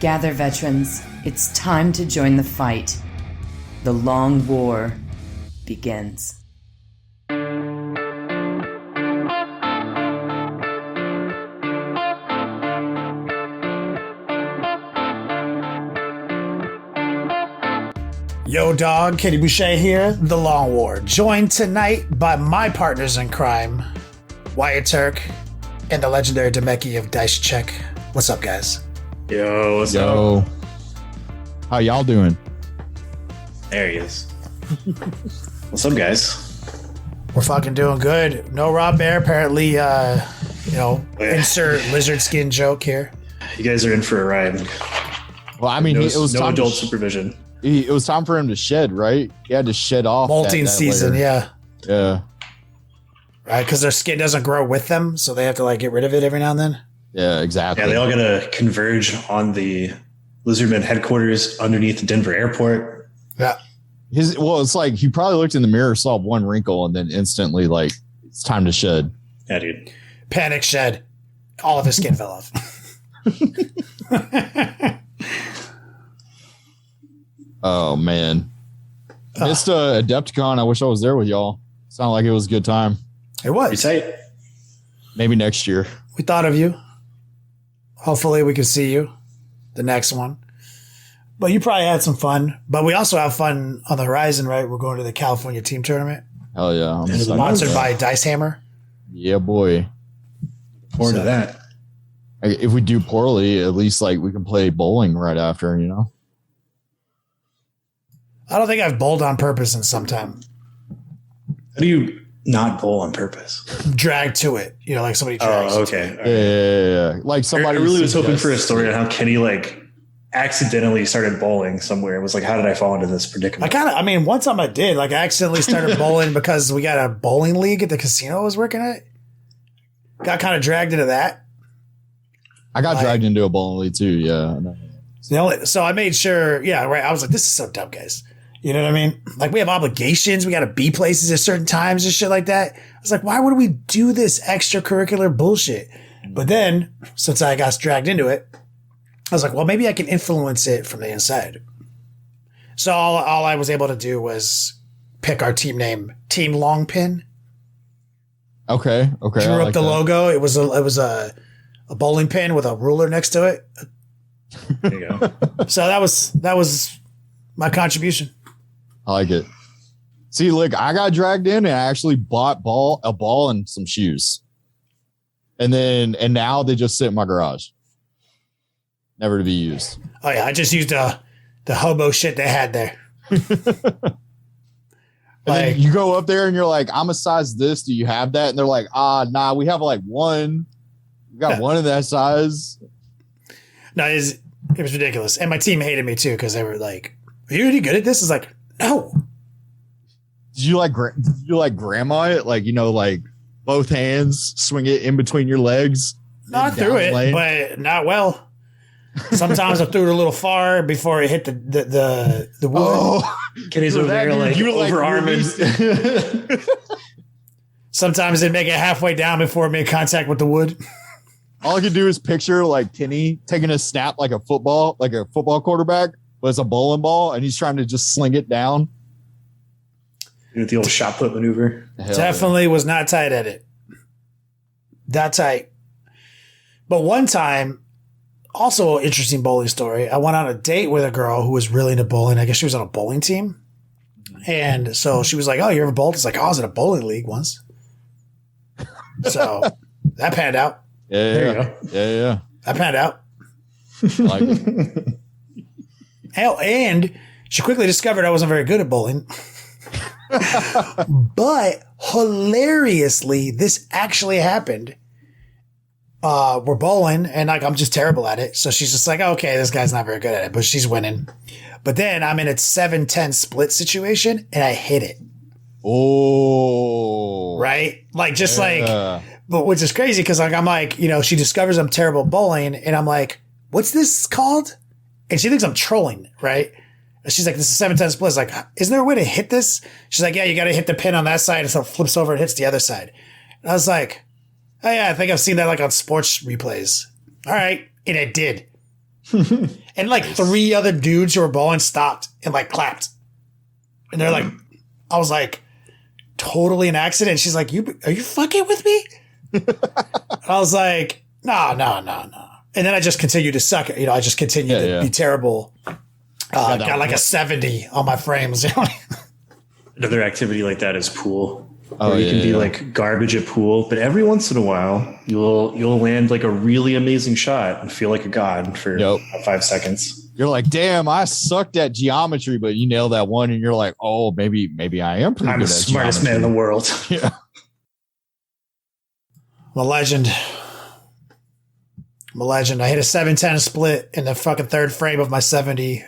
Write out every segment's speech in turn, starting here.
Gather, veterans. It's time to join the fight. The long war begins. Yo dog, Kenny Boucher here, The Long War, joined tonight by my partners in crime, Wyatt Turk and the legendary Demeki of Dice Check. What's up, guys? Yo, what's up? How y'all doing? There he is. What's up, guys? We're fucking doing good. No Rob Baer, apparently, insert lizard skin joke here. You guys are in for a ride. Well, I mean, it was no time adult supervision. It was time for him to shed, right? He had to shed off Molting season, layer. Yeah. Right, because their skin doesn't grow with them, so they have to get rid of it every now and then. Yeah, exactly. Yeah, they all gotta converge on the Lizardmen headquarters underneath Denver Airport. Yeah. It's like he probably looked in the mirror, saw one wrinkle, and then instantly, it's time to shed. Yeah, dude. Panic shed. All of his skin fell off. Oh, man. Missed Adepticon. I wish I was there with y'all. Sounded like it was a good time. It was. You tight? Maybe next year. We thought of you. Hopefully we can see you the next one. But you probably had some fun. But we also have fun on the horizon, right? We're going to the California team tournament. Hell yeah. I'm sponsored by Dice Hammer. Yeah, boy. Forward to that. If we do poorly, at least we can play bowling right after, you know? I don't think I've bowled on purpose in some time. How do you not bowl on purpose? Dragged to it. Like somebody drags. Oh, okay. Yeah. Like somebody. I really was hoping for a story on how Kenny accidentally started bowling somewhere. It was how did I fall into this predicament? One time I did. I accidentally started bowling because we got a bowling league at the casino I was working at. Got kind of dragged into that. I got dragged into a bowling league too. Yeah. So I made sure. Yeah, right. I was like, this is so dumb, guys. You know what I mean? We have obligations. We got to be places at certain times and shit like that. I was like, why would we do this extracurricular bullshit? But then, since I got dragged into it, I was like, well, maybe I can influence it from the inside. So all I was able to do was pick our team name, Team Longpin. Okay. Drew up the logo. It was a bowling pin with a ruler next to it. There you go. So that was my contribution. I like it. See, look, I got dragged in and I actually bought a ball and some shoes. And now they just sit in my garage. Never to be used. Oh yeah, I just used the hobo shit they had there. Then you go up there and you're like, I'm a size this. Do you have that? And they're like, nah, we have one. We got one of that size. No, it was ridiculous. And my team hated me too because they were like, are you really good at this? It's like, no. Did you grandma it? Both hands, swing it in between your legs? Not through it, but not well. Sometimes I threw it a little far before it hit the wood. Oh, Kenny's over there overarming. Sometimes they'd make it halfway down before it made contact with the wood. All I could do is picture Kenny taking a snap like a football quarterback, but it's a bowling ball, and he's trying to just sling it down. With the old shot put maneuver. Definitely was not tight at it. That tight. But one time, also an interesting bowling story. I went on a date with a girl who was really into bowling. I guess she was on a bowling team. And so she was like, oh, you ever bowled? It's like, I was in a bowling league once. So that panned out. Yeah. There you go. Yeah. That panned out. I like it. Hell, and she quickly discovered I wasn't very good at bowling. But hilariously, this actually happened. We're bowling, and I'm just terrible at it. So she's just like, okay, this guy's not very good at it, but she's winning. But then I'm in a 7-10 split situation, and I hit it. Oh. Right? But which is crazy because I'm like, she discovers I'm terrible at bowling, and I'm like, what's this called? And she thinks I'm trolling, right? And she's like, this is 7-10 split. It's like, isn't there a way to hit this? She's like, yeah, you got to hit the pin on that side, and so it flips over and hits the other side. And I was like, oh yeah, I think I've seen that on sports replays. All right. And it did. And like 3 other dudes who were bowling stopped and like clapped. And they're like, I was like, totally an accident. She's like, are you fucking with me? I was like, no. And then I just continued to suck it. I just continued to be terrible. Got like a 70 on my frames. Another activity like that is pool. You can be like garbage at pool, but every once in a while you'll land like a really amazing shot and feel like a god for 5 seconds. You're like, damn, I sucked at geometry, but you nail that one, and you're like, oh, maybe I am pretty good I'm the at smartest geometry. man in the world. Yeah. I'm a legend. I hit a 7-10 split in the fucking 3rd frame of my 70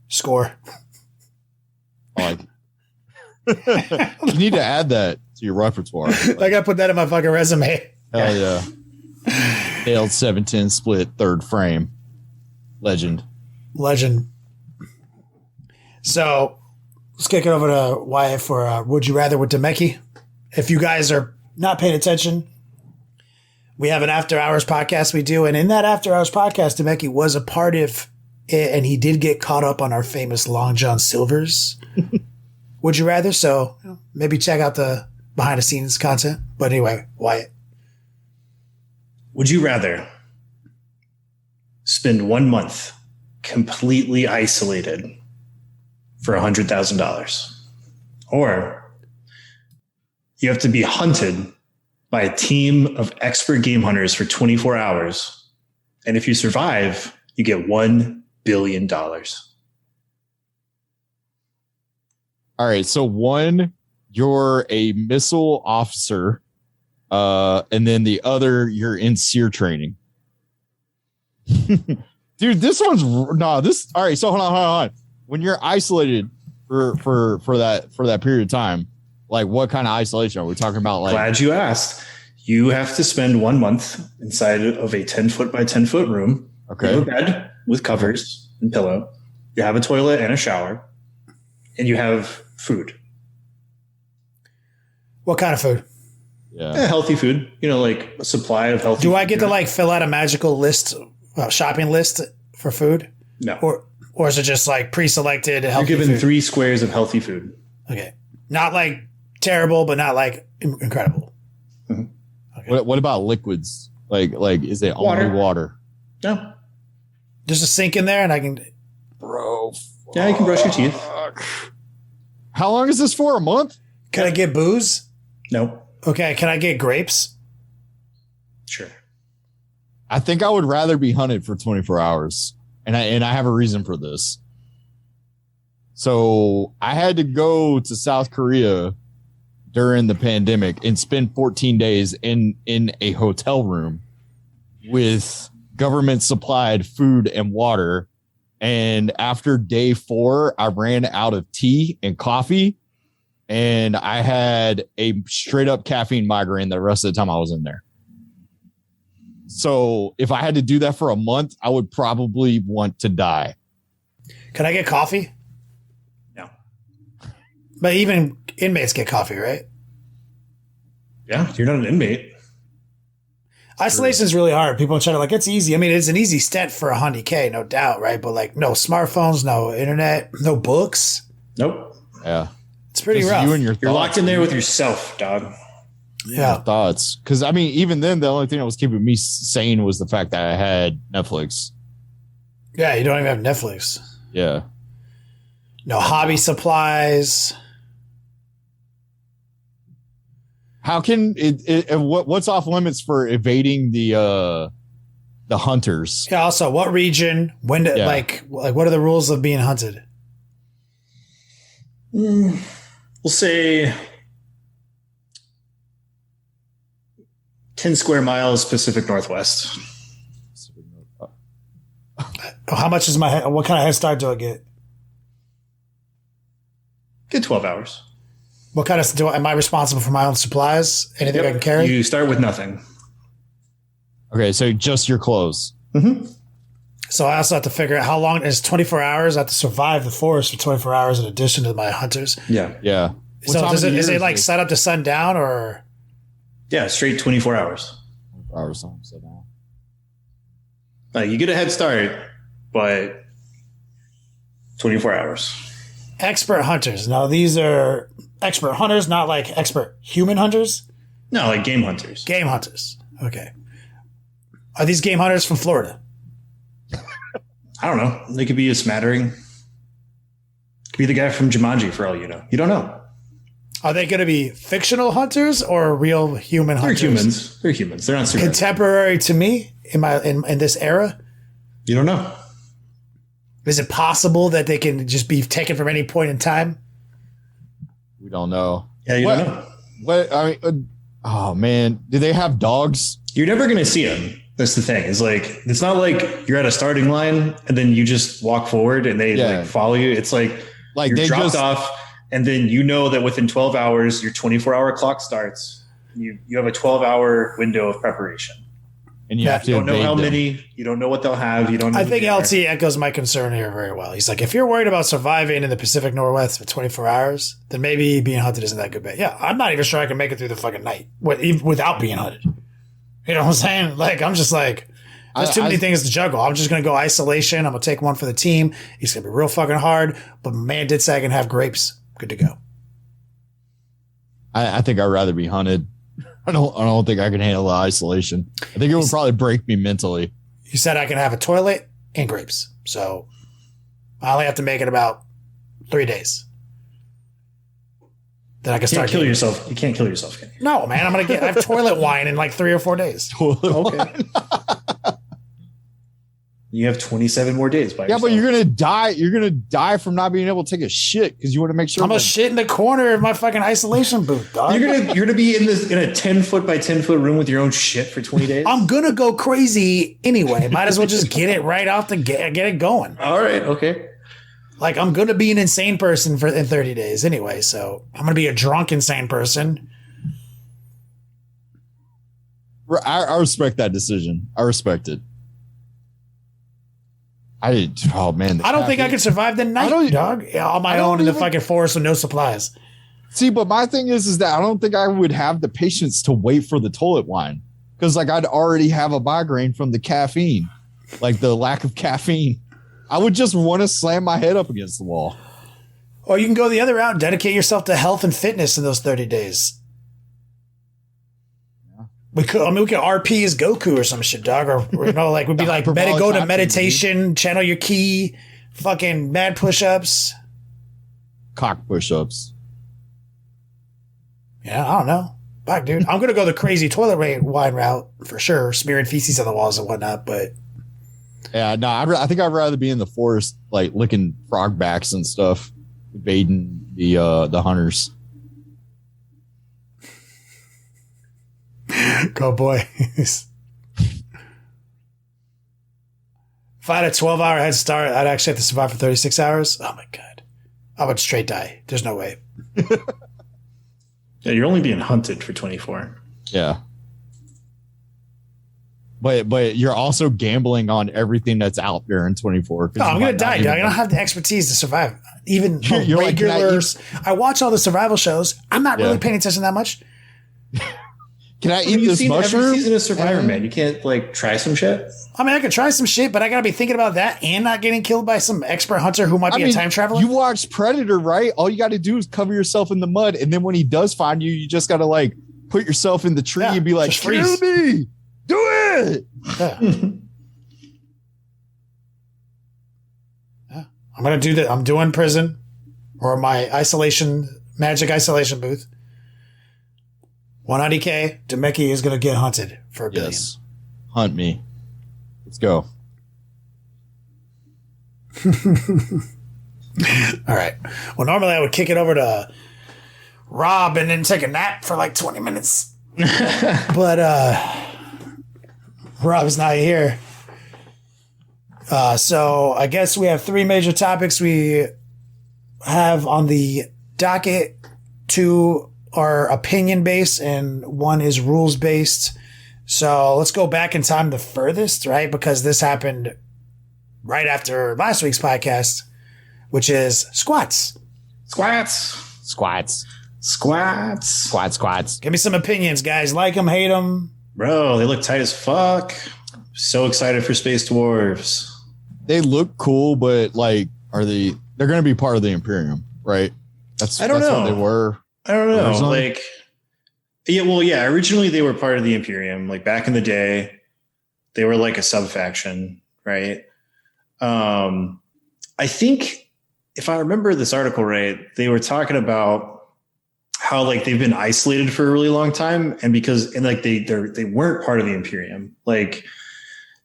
score. Like, you need to add that to your repertoire. I got to put that in my fucking resume. Hell yeah. Nailed 7-10 split 3rd frame. Legend. So let's kick it over to Wyatt for Would You Rather with Demeki. If you guys are not paying attention, we have an after hours podcast we do. And in that after hours podcast, Demeki was a part of it, and he did get caught up on our famous Long John Silver's Would You Rather. So maybe check out the behind the scenes content. But anyway, Wyatt. Would you rather spend 1 month completely isolated for $100,000, or you have to be hunted by a team of expert game hunters for 24 hours, and if you survive, you get $1 billion? All right. So one, you're a missile officer, and then the other, you're in SEER training. Dude, this one's all right. So hold on. When you're isolated for that period of time, like what kind of isolation are we talking about? Like, glad you asked. You have to spend 1 month inside of a 10-foot by 10-foot room. Okay. You have a bed with covers and pillow. You have a toilet and a shower, and you have food. What kind of food? Yeah, healthy food. Like a supply of healthy. Do I get to like fill out a magical list, shopping list for food? No. Or is it just like pre-selected healthy You're given food? 3 squares of healthy food. Okay. Not like terrible, but not like incredible. Mm-hmm. Okay. What about liquids? Like is it only water? No. Just a sink in there and I can... Bro. Yeah, you can brush your teeth. How long is this for? A month? Can I get booze? No. Okay. Can I get grapes? Sure. I think I would rather be hunted for 24 hours. And I have a reason for this. So I had to go to South Korea during the pandemic and spend 14 days in a hotel room with government supplied food and water. And after day 4, I ran out of tea and coffee, and I had a straight up caffeine migraine the rest of the time I was in there. So if I had to do that for a month, I would probably want to die. Can I get coffee? No. But even inmates get coffee, right? Yeah, you're not an inmate. Isolation is really hard. People try to like, it's easy. I mean, it's an easy stint for $100K, no doubt, right? But like, no smartphones, no internet, no books. Nope. Yeah. It's pretty Just rough. you and your You're thoughts, locked in there with yourself, dog. Yeah. thoughts. Because I mean, even then, the only thing that was keeping me sane was the fact that I had Netflix. Yeah, you don't even have Netflix. Yeah. No hobby supplies. How can what's off limits for evading the hunters? Yeah. Also, what region? When? Like, what are the rules of being hunted? We'll say 10 square miles Pacific Northwest. How much is my? What kind of head start do I get? Get 12 hours. What kind of? Am I responsible for my own supplies? Anything I can carry? You start with nothing. Okay, so just your clothes. Mm-hmm. So I also have to figure out how long is 24 hours. I have to survive the forest for 24 hours in addition to my hunters. Yeah. Yeah. So is it like set up to sundown or? Yeah, straight 24 hours. Hours. So now. You get a head start, but 24 hours. Expert hunters. Now, these are expert hunters, not like expert human hunters? No, like game hunters. Game hunters. Okay. Are these game hunters from Florida? I don't know. They could be a smattering. Could be the guy from Jumanji for all you know. You don't know. Are they going to be fictional hunters or real human hunters? They're humans. They're humans. They're not super. Contemporary to me in this era? You don't know. Is it possible that they can just be taken from any point in time? We don't know. Yeah, you don't know. What I mean, oh man, do they have dogs? You're never going to see them. That's the thing. It's like, it's not like you're at a starting line and then you just walk forward and they like follow you. It's like you're they dropped just off and then you know that within 12 hours, your 24-hour clock starts. You have a 12-hour window of preparation. And you have to You don't know how evade them. many. You don't know what they'll have. You don't know. I who think they are. LT echoes my concern here very well. He's like, if you're worried about surviving in the Pacific Northwest for 24 hours, then maybe being hunted isn't that good bet. Yeah, I'm not even sure I can make it through the fucking night without being hunted. You know what I'm saying? Like, I'm just like, there's too many things to juggle. I'm just going to go isolation. I'm going to take one for the team. It's going to be real fucking hard. But my man did say I can have grapes. Good to go. I think I'd rather be hunted. I don't think I can handle the isolation. I think it would probably break me mentally. You said I can have a toilet and grapes. So I only have to make it about 3 days. Then I can You start can't kill getting- yourself. You can't kill yourself, can you? No, man, I have toilet wine in like 3 or 4 days. Okay. You have 27 more days by Yeah, yourself. but you're gonna die. You're gonna die from not being able to take a shit because you want to make sure. I'm gonna shit in the corner of my fucking isolation booth, dog. You're gonna be in a 10-foot by 10-foot room with your own shit for 20 days. I'm gonna go crazy anyway. Might as well just get it right off the get it going. All right. Okay. Like, I'm gonna be an insane person in 30 days anyway. So I'm gonna be a drunk insane person. I respect that decision. I respect it. Oh man, I don't think I could survive the night, dog. On my own in the fucking forest with no supplies. See, but my thing is that I don't think I would have the patience to wait for the toilet wine because, like, I'd already have a migraine from the caffeine, like the lack of caffeine. I would just want to slam my head up against the wall. Or you can go the other route and dedicate yourself to health and fitness in those 30 days. We could RP as Goku or some shit, dog. Or, you know, like, we'd be like, go to meditation, channel your ki, fucking mad push-ups. Cock push-ups. Yeah, I don't know. Fuck, dude. I'm going to go the crazy toilet wine route for sure, smearing feces on the walls and whatnot, but... Yeah, no, I think I'd rather be in the forest, like, licking frog backs and stuff, evading the hunters. Go boys. If I had a 12-hour head start, I'd actually have to survive for 36 hours. Oh my God. I would straight die. There's no way. Yeah, you're only being hunted for 24. Yeah. But you're also gambling on everything that's out there in 24. No, I'm going to die, dog. I don't have the expertise to survive. Even You're like, regulars. I watch all the survival shows. I'm not really paying attention that much. Can I eat You've this seen mushroom? every season of Survivor, man. You can't like try some shit. I mean, I could try some shit, but I got to be thinking about that and not getting killed by some expert hunter who might be a time traveler. You watch Predator, right? All you got to do is cover yourself in the mud. And then when he does find you, you just got to like put yourself in the tree and be like, just freeze. kill me. Do it. Yeah. Yeah. I'm going to do that. I'm doing prison or my magic isolation booth. 190K, Demeki is going to get hunted for $1 billion. Yes. Hunt me. Let's go. All right. Well, normally I would kick it over to Rob and then take a nap for like 20 minutes. But Rob's not here. So I guess we have 3 major topics we have on the docket. 2 are opinion based and 1 is rules based. So let's go back in time the furthest, right? Because this happened right after last week's podcast, which is squats. Squats. Give me some opinions, guys. Like them, hate them. Bro, they look tight as fuck. So excited for Space Dwarves. they look cool, but like, they're going to be part of the Imperium, right? I don't know. What they were. I don't know. Originally? Like, originally they were part of the Imperium. Like back in the day, they were like a sub-faction, right? I think if I remember this article right, they were talking about how like they've been isolated for a really long time, and like they weren't part of the Imperium. Like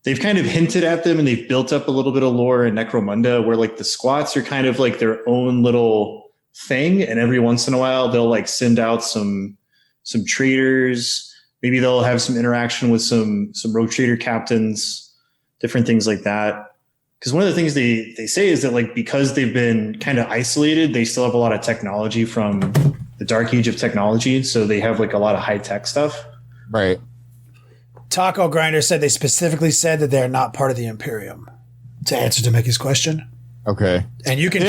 they've kind of hinted at them, and they've built up a little bit of lore in Necromunda where like the squats are kind of like their own little thing, and every once in a while they'll like send out some traders. Maybe they'll have some interaction with some rogue trader captains, different things like that. Because one of the things they say is that like because they've been kind of isolated, they still have a lot of technology from the dark age of technology. So they have like a lot of high tech stuff. Right. Taco Grinder said they specifically said that they're not part of the Imperium. To answer Mickey's question. Okay. And you can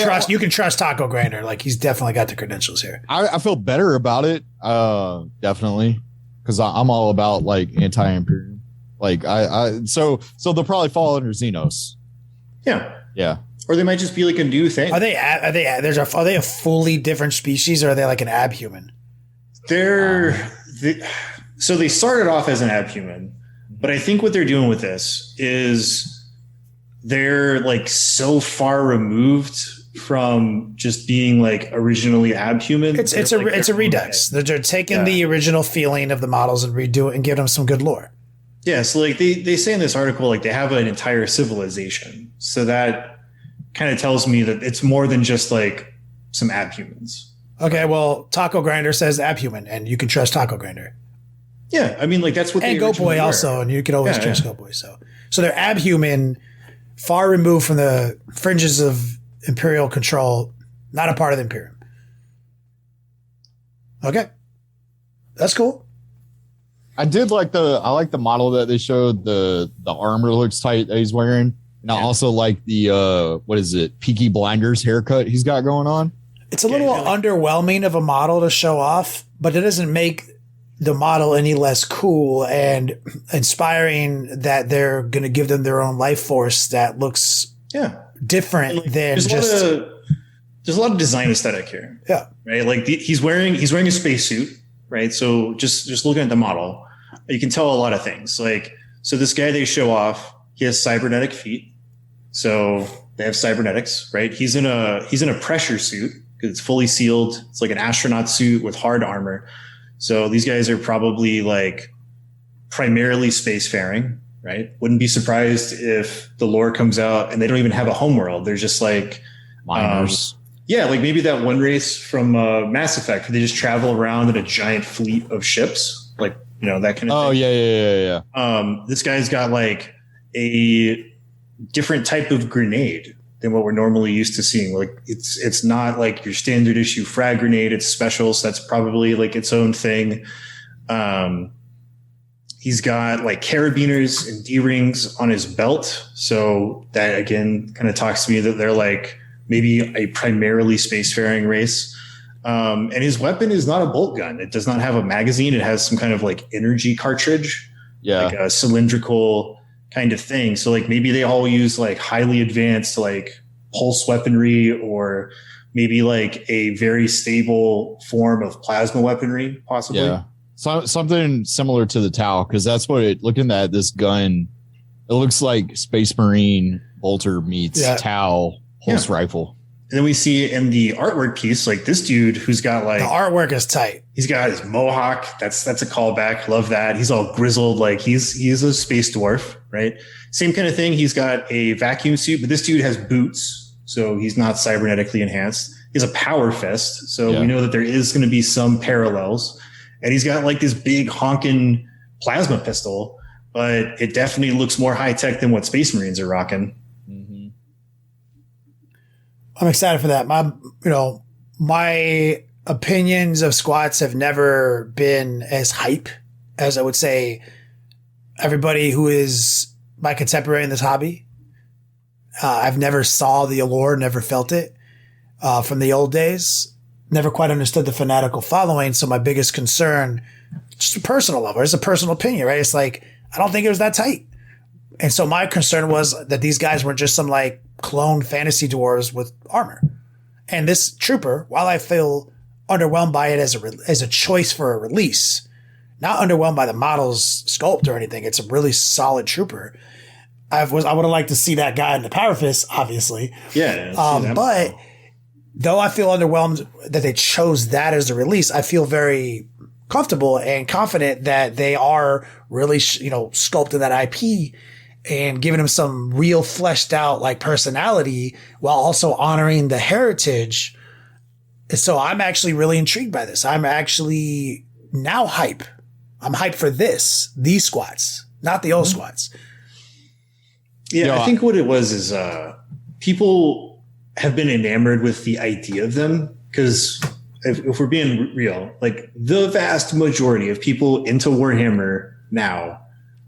trust Taco Grinder. Like he's definitely got the credentials here. I feel better about it. Definitely. Because I'm all about like anti-Imperium. Like so they'll probably fall under Xenos. Yeah. Yeah. Or they might just be like a new thing. Are they a fully different species, or are they like an abhuman? So they started off as an abhuman, but I think what they're doing with this is they're like so far removed from just being like originally abhuman. It's a redux. They're taking the original feeling of the models and redo it and give them some good lore. Yeah, so like they say in this article, like they have an entire civilization. So that kind of tells me that it's more than just like some abhumans. Okay, well, Taco Grinder says abhuman, and you can trust Taco Grinder. Yeah, I mean, like that's what. And Goat Boy also, and you can always trust Goat Boy. So they're abhuman, far removed from the fringes of Imperial control, not a part of the Imperium. Okay, that's cool. I like the model that they showed. The armor looks tight that he's wearing. And I also like the what is it? Peaky Blinders haircut he's got going on. It's a little underwhelming of a model to show off, but it doesn't make the model any less cool and inspiring that they're going to give them their own life force that looks different than there's a lot of design aesthetic here. Yeah. Right. Like he's wearing a spacesuit. Right. So just looking at the model, you can tell a lot of things. Like, so this guy they show off, he has cybernetic feet. So they have cybernetics, right? He's in a pressure suit because it's fully sealed. It's like an astronaut suit with hard armor. So these guys are probably like primarily spacefaring, right? Wouldn't be surprised if the lore comes out and they don't even have a homeworld. They're just like miners. Yeah, like maybe that one race from Mass Effect where they just travel around in a giant fleet of ships, like, you know, that kind of thing. Oh, yeah. This guy's got like a different type of grenade than what we're normally used to seeing. Like it's not like your standard issue frag grenade. It's special, so that's probably like its own thing. He's got like carabiners and D-rings on his belt. So that again kind of talks to me that they're like maybe a primarily spacefaring race. And his weapon is not a bolt gun. It does not have a magazine. It has some kind of like energy cartridge, like a cylindrical kind of thing. So like maybe they all use like highly advanced like pulse weaponry, or maybe like a very stable form of plasma weaponry, possibly. Yeah. So, something similar to the Tau, because that's what looking at this gun, it looks like Space Marine bolter meets Tau pulse rifle. And then we see in the artwork piece, like this dude who's got like the artwork is tight. He's got his mohawk. That's a callback. Love that. He's all grizzled. Like he's a space dwarf, right? Same kind of thing. He's got a vacuum suit, but this dude has boots, so he's not cybernetically enhanced. He has a power fist, so we know that there is going to be some parallels. And he's got like this big honking plasma pistol, but it definitely looks more high tech than what Space Marines are rocking. I'm excited for that. My opinions of squats have never been as hype as I would say everybody who is my contemporary in this hobby. I've never saw the allure, never felt it from the old days. Never quite understood the fanatical following. So my biggest concern, just a personal level, it's a personal opinion, right? It's like, I don't think it was that tight. And so my concern was that these guys were just some like clone fantasy dwarves with armor. And this trooper, while I feel underwhelmed by it as a choice for a release, not underwhelmed by the model's sculpt or anything. It's a really solid trooper. I would have liked to see that guy in the Power Fist, obviously. Yeah. But though I feel underwhelmed that they chose that as a release, I feel very comfortable and confident that they are really, sculpting that IP and giving them some real fleshed out like personality while also honoring the heritage. So I'm actually really intrigued by this. I'm actually now hype. I'm hyped for these squats, not the old squats. Yeah, I think what it was is people have been enamored with the idea of them because if we're being real, like the vast majority of people into Warhammer now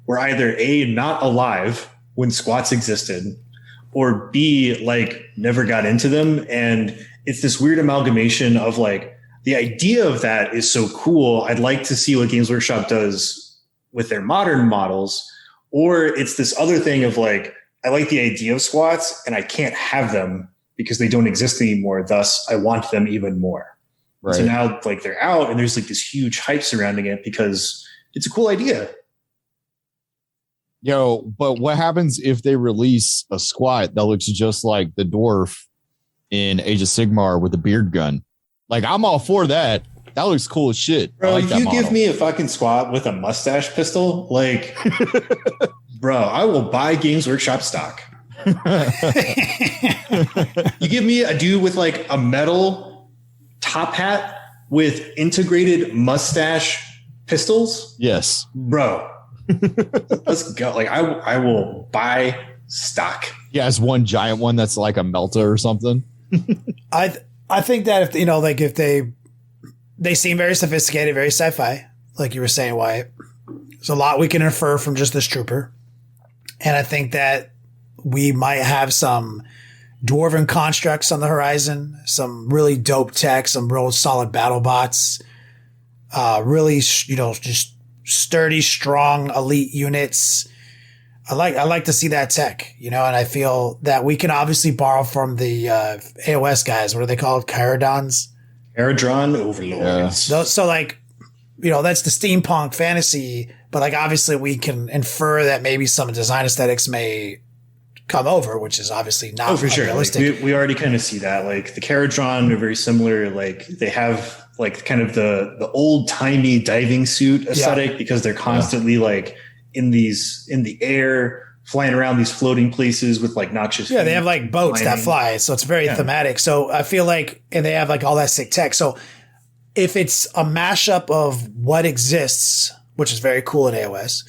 were either A, not alive when squats existed, or B, like never got into them. And it's this weird amalgamation of like, the idea of that is so cool. I'd like to see what Games Workshop does with their modern models. Or it's this other thing of like, I like the idea of squats and I can't have them because they don't exist anymore. Thus, I want them even more. Right. So now like they're out and there's like this huge hype surrounding it because it's a cool idea. But what happens if they release a squat that looks just like the dwarf in Age of Sigmar with the beard gun? Like, I'm all for that. That looks cool as shit. Bro, I like if that you model. give me a fucking squat with a mustache pistol, like, bro, I will buy Games Workshop stock. You give me a dude with like a metal top hat with integrated mustache pistols? Yes. Bro, let's go. Like, I will buy stock. Yeah, it's one giant one that's like a melta or something. I think that if they seem very sophisticated, very sci-fi, like you were saying, Wyatt. There's a lot we can infer from just this trooper. And I think that we might have some dwarven constructs on the horizon, some really dope tech, some real solid battle bots, really, just sturdy, strong, elite units. I like to see that tech, and I feel that we can obviously borrow from the AOS guys. What are they called? Kairadons? Aerodron Overlords. Yeah. So like, that's the steampunk fantasy, but like obviously we can infer that maybe some design aesthetics may come over, which is obviously not for sure. realistic. Like, we already kind of see that. Like the Kairadron are very similar. Like they have like kind of the old timey diving suit aesthetic because they're constantly like in the air, flying around these floating places with like noxious. Yeah, they have like boats that fly. So it's very thematic. So I feel like, and they have like all that sick tech. So if it's a mashup of what exists, which is very cool in AOS,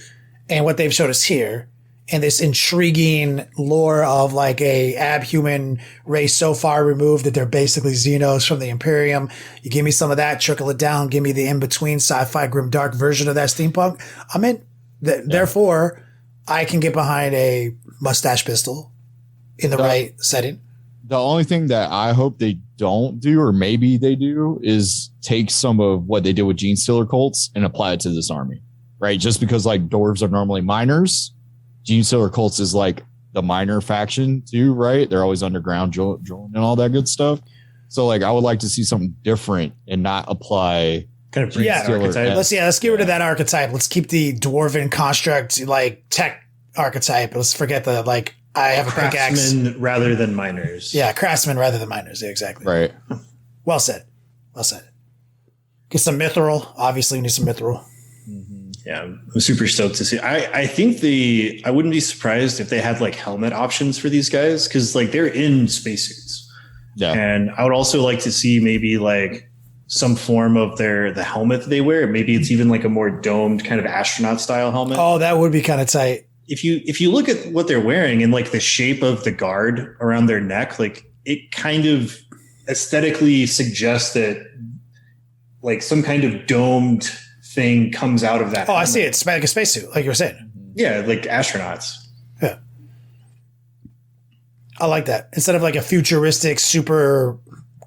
and what they've showed us here, and this intriguing lore of like a abhuman race so far removed that they're basically Xenos from the Imperium. You give me some of that, trickle it down, give me the in-between sci-fi grimdark version of that steampunk. I'm in. Therefore, I can get behind a mustache pistol in the right setting. The only thing that I hope they don't do, or maybe they do, is take some of what they did with Gene Stealer cults and apply it to this army, right? Just because like dwarves are normally miners, Gene Stealer cults is like the miner faction too, right? They're always underground drilling and all that good stuff. So like I would like to see something different and not apply kind of bring that archetype. Let's get rid of that archetype. Let's keep the dwarven construct like tech archetype. Let's forget the like I have a pickaxe rather than miners. Yeah, craftsmen rather than miners. Yeah, exactly. Right. Well said. Well said. Get some mithril. Obviously, we need some mithril. Yeah, I'm super stoked to see. I think I wouldn't be surprised if they had like helmet options for these guys because like they're in spacesuits. Yeah. And I would also like to see maybe like some form of the helmet that they wear. Maybe it's even like a more domed kind of astronaut style helmet. Oh, that would be kind of tight. If you look at what they're wearing and like the shape of the guard around their neck, like it kind of aesthetically suggests that like some kind of domed thing comes out of that. Oh, helmet. I see it. It's like a spacesuit, like you were saying. Yeah, like astronauts. Yeah. I like that. Instead of like a futuristic, super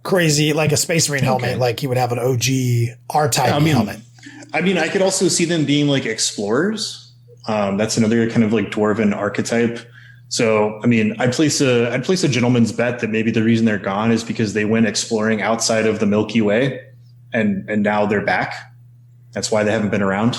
crazy, like a Space Marine helmet, like you would have an OG R-Type helmet. I mean, I could also see them being like explorers. That's another kind of like dwarven archetype. So, I mean, I'd place a gentleman's bet that maybe the reason they're gone is because they went exploring outside of the Milky Way, and now they're back. That's why they haven't been around.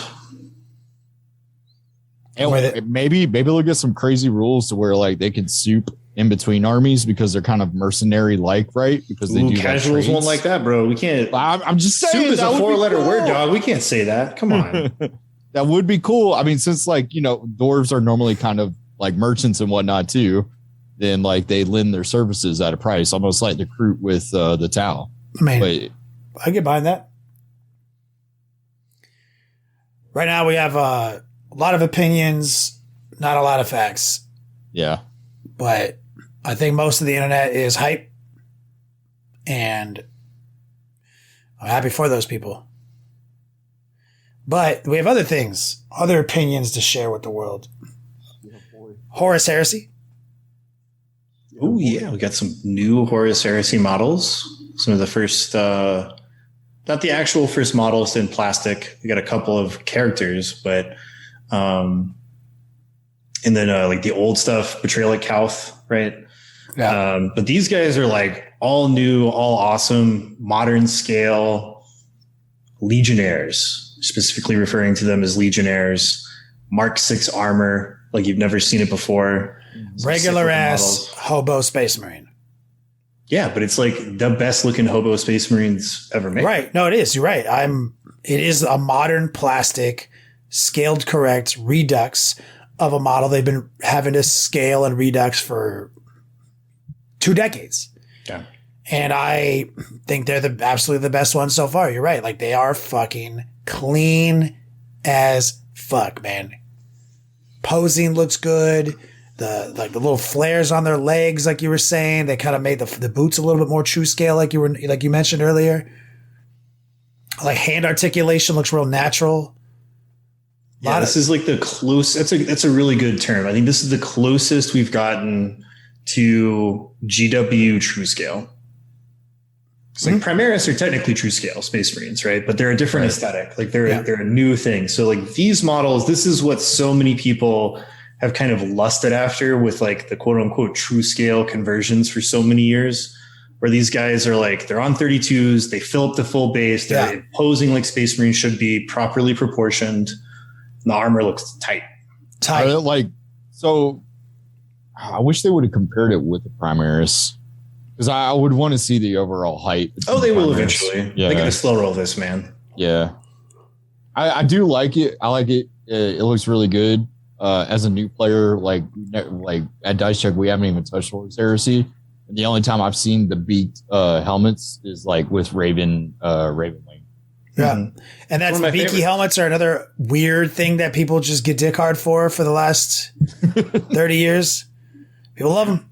And maybe they'll get some crazy rules to where like they can soup in between armies because they're kind of mercenary like, right? Because they do casuals won't like that, bro. We can't. I'm just saying, soup is a 4-letter word, dog. We can't say that. Come on. That would be cool. I mean, since like, you know, dwarves are normally kind of like merchants and whatnot too, then like they lend their services at a price, almost like the Kroot with the Tau. I mean, I get behind that. Right now we have a lot of opinions, not a lot of facts. Yeah. But I think most of the internet is hype, and I'm happy for those people. But we have other things, other opinions to share with the world. Horus Heresy. Oh, yeah. We got some new Horus Heresy models. Some of the first, not the actual first models in plastic. We got a couple of characters, but, and then like the old stuff, Betrayal at Kauth, right? Yeah. But these guys are like all new, all awesome, modern scale legionnaires, specifically referring to them as legionnaires, Mark 6 armor, like you've never seen it before. Regular ass hobo space marine. Yeah, but it's like the best looking hobo space marines ever made. Right. No, it is. You're right. It is a modern plastic, scaled correct redux of a model they've been having to scale and redux for 2 decades. Yeah. And I think they're absolutely the best ones so far. You're right. Like they are fucking clean as fuck, man. Posing looks good. The little flares on their legs, like you were saying, they kind of made the boots a little bit more true scale, like you mentioned earlier. Like hand articulation looks real natural. Yeah, this is like the close. That's a really good term. I think this is the closest we've gotten to GW true scale. So like Primaris are technically true scale Space Marines, right? But they're a different aesthetic. Like they're a new thing. So like these models, this is what so many people have kind of lusted after with like the quote unquote true scale conversions for so many years, where these guys are like, they're on 32s, they fill up the full base, they're posing like Space Marines should be, properly proportioned. And the armor looks tight. So I wish they would have compared it with the Primaris, because I would want to see the overall height. Oh, they will eventually. Yeah. They got to slow roll this, man. Yeah. I do like it. I like it. It looks really good. As a new player, like at Dice Check, we haven't even touched Horus Heresy. And the only time I've seen the beaked helmets is like with Raven Wing. Yeah. Mm-hmm. And that's beaky favorites. Helmets are another weird thing that people just get dick hard for the last 30 years. People love them.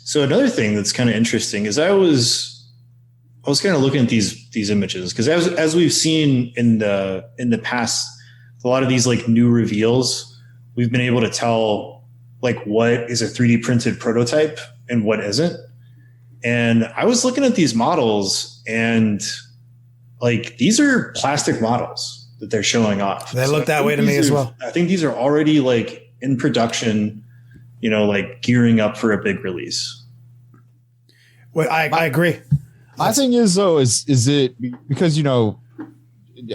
So another thing that's kind of interesting is I was kind of looking at these images, because as we've seen in the past, a lot of these like new reveals, we've been able to tell like what is a 3D printed prototype and what isn't. And I was looking at these models, and like these are plastic models that they're showing off. They look that way to me as well. I think these are already like in production, like gearing up for a big release. Well, I agree. My thing is though, is it because,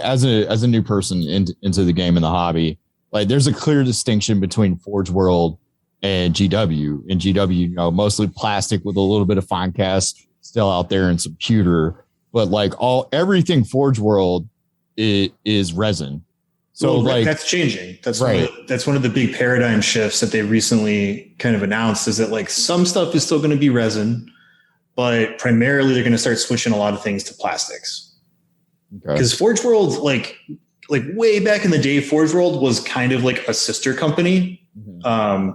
as a new person into the game and the hobby, like there's a clear distinction between Forge World and GW. And GW, mostly plastic with a little bit of fine cast still out there and some pewter, but like everything Forge World is resin. So like that's changing. That's right. That's one of the big paradigm shifts that they recently kind of announced, is that like some stuff is still going to be resin, but primarily they're going to start switching a lot of things to plastics. Because Forge World, like way back in the day, Forge World was kind of like a sister company. Mm-hmm.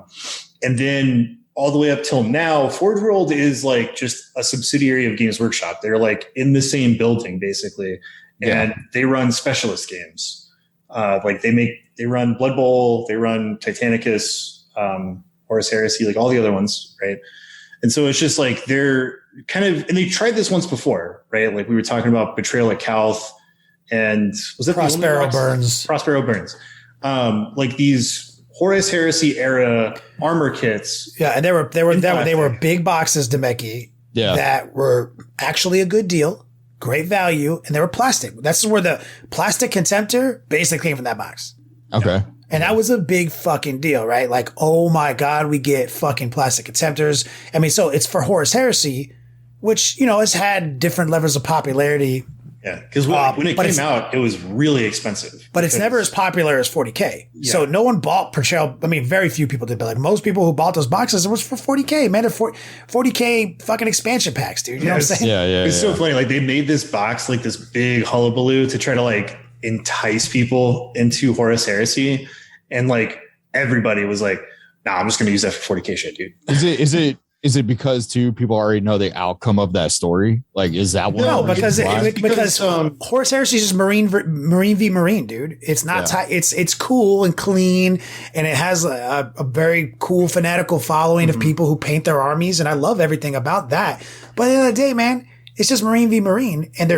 And then all the way up till now, Forge World is like just a subsidiary of Games Workshop. They're like in the same building basically. And they run specialist games. Like they run Blood Bowl, they run Titanicus, Horus Heresy, like all the other ones, right? And so it's just like they're kind of, and they tried this once before, right? Like we were talking about Betrayal at Kauth, and was that Prospero Burns? Prospero Burns. like these Horus Heresy era armor kits. Yeah, and they were big boxes, Demeki, that were actually a good deal, great value, and they were plastic. That's where the plastic Contemptor basically came from that box. Okay. And that was a big fucking deal, right? Like, oh my God, we get fucking plastic Contemptors. I mean, so it's for Horus Heresy, which, you know, has had different levels of popularity. Yeah, because when it came out, it was really expensive. But it's never as popular as 40K. Yeah. So no one bought Portrayal. I mean, very few people did, but like most people who bought those boxes, it was for 40K, man. They're 40K fucking expansion packs, dude. You know what I'm saying? Yeah. It's so funny. Like they made this box like this big hullabaloo to try to like entice people into Horus Heresy. And like everybody was like, nah, I'm just going to use that for 40K shit, dude. Is it because too people already know the outcome of that story? Like, is that one? No, because Horus Heresy is just Marine v Marine, dude. It's not it's cool and clean, and it has a very cool fanatical following of people who paint their armies, and I love everything about that. But at the end of the day, man, it's just Marine v Marine, and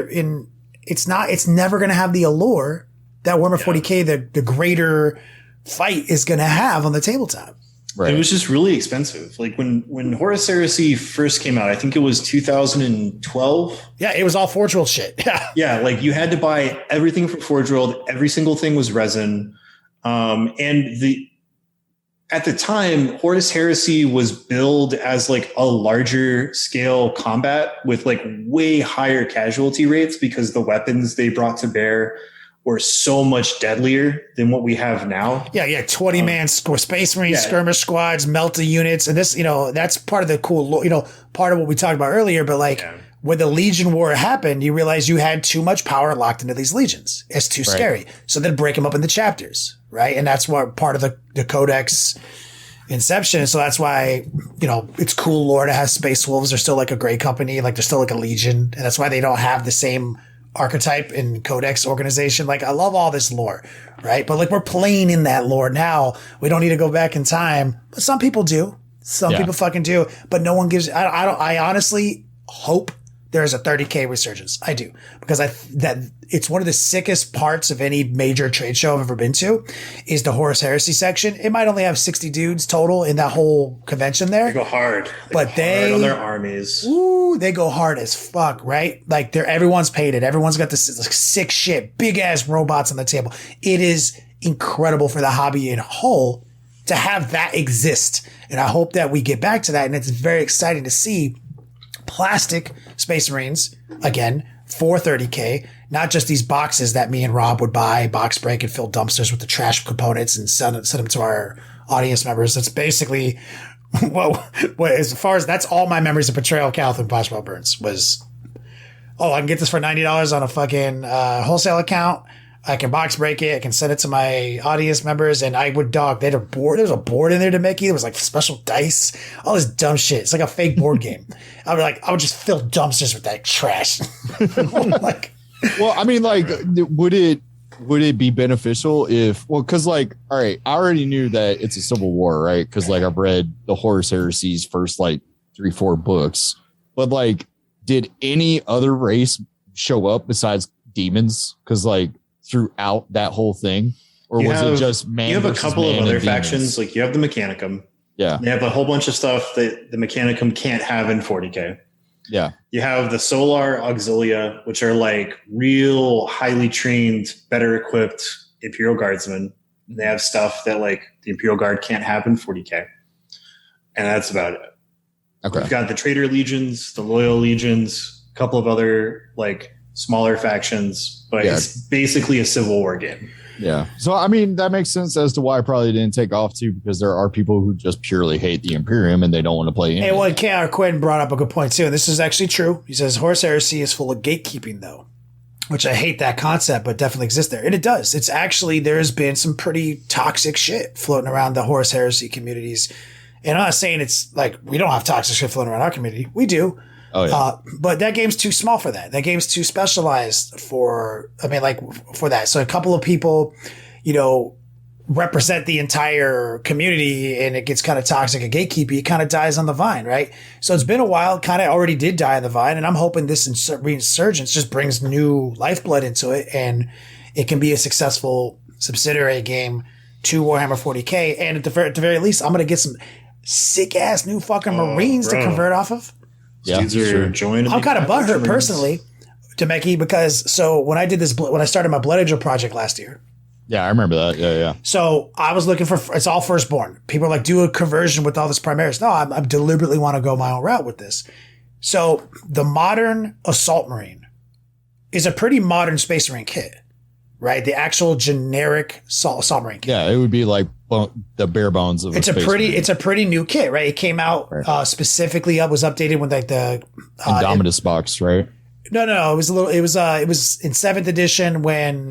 it's never going to have the allure that Warhammer 40K, the greater fight, is going to have on the tabletop. Right. It was just really expensive. Like when Horus Heresy first came out, I think it was 2012. Yeah, it was all Forge World shit. Yeah. Yeah, like you had to buy everything from Forge World. Every single thing was resin. And at the time, Horus Heresy was billed as like a larger scale combat with like way higher casualty rates because the weapons they brought to bear were so much deadlier than what we have now. Yeah, 20-man Space Marine skirmish squads, melta units, and this, you know, that's part of the cool, you know, part of what we talked about earlier. But like when the Legion War happened, you realize you had too much power locked into these legions. It's too scary. So then break them up into chapters, right? And that's what part of the Codex inception. So that's why, you know, it's cool lore to have Space Wolves. They're still like a great company, like they're still like a Legion, and that's why they don't have the same archetype and codex organization. Like I love all this lore, right? But like we're playing in that lore now. We don't need to go back in time, but some people do. Some people fucking do, but no one gives. I honestly hope there's a 30K resurgence. I do, because that it's one of the sickest parts of any major trade show I've ever been to is the Horus Heresy section. It might only have 60 dudes total in that whole convention there. They go hard. They on their armies. Ooh, they go hard as fuck, right? Like everyone's painted. Everyone's got this sick shit, big ass robots on the table. It is incredible for the hobby in whole to have that exist. And I hope that we get back to that. And it's very exciting to see plastic Space Marines again for 30K, not just these boxes that me and Rob would buy, box break and fill dumpsters with the trash components and send them to our audience members. That's basically what as far as that's all my memories of Portrayal Calth and Flashball Burns was, I can get this for $90 on a fucking wholesale account. I can box break it. I can send it to my audience members, and I would they had a board. There was a board in there to make it. There was like special dice, all this dumb shit. It's like a fake board game. I would just fill dumpsters with that trash. Well, I mean, like, would it be beneficial because like, all right, I already knew that it's a civil war, right? Because like I've read the Horus Heresy's first like 3-4 books, but like, did any other race show up besides demons? Because like, throughout that whole thing, or was it just man? You have a couple of other factions, demons? like you have the Mechanicum. Yeah, they have a whole bunch of stuff that the Mechanicum can't have in 40K. Yeah, you have the Solar Auxilia, which are like real highly trained, better equipped Imperial Guardsmen. They have stuff that like the Imperial Guard can't have in 40K, and that's about it. Okay, you've got the Traitor Legions, the Loyal Legions, a couple of other like smaller factions, but it's basically a Civil War game. Yeah. So, I mean, that makes sense as to why I probably didn't take off too, because there are people who just purely hate the Imperium and they don't want to play in. Hey, well, K.R. Quinn brought up a good point too, and this is actually true. He says Horus Heresy is full of gatekeeping though, which I hate that concept, but definitely exists there. And it does. It's actually, there's been some pretty toxic shit floating around the Horus Heresy communities. And I'm not saying it's like we don't have toxic shit floating around our community. We do. Oh, yeah. But that game's too small for that. That game's too specialized for that. So a couple of people, you know, represent the entire community and it gets kind of toxic and gatekeepy. It kind of dies on the vine, right? So it's been a while, kind of already did die on the vine. And I'm hoping this resurgence just brings new lifeblood into it and it can be a successful subsidiary game to Warhammer 40K. And at the very least, I'm going to get some sick ass new fucking Marines to convert off of. Yeah, dudes are enjoying. I'm kind of butthurt personally, Demeki, because when I started my Blood Angel project last year. Yeah, I remember that. Yeah. So I was looking for, it's all firstborn. People are like, do a conversion with all this Primaris. No, I deliberately want to go my own route with this. So the modern Assault Marine is a pretty modern Space Marine kit, right? The actual generic Assault Marine kit. Yeah, it would be like the bare bones of it's a pretty new kit, right? It came out specifically was updated when like the Indomitus box, right? No. It was in 7th edition when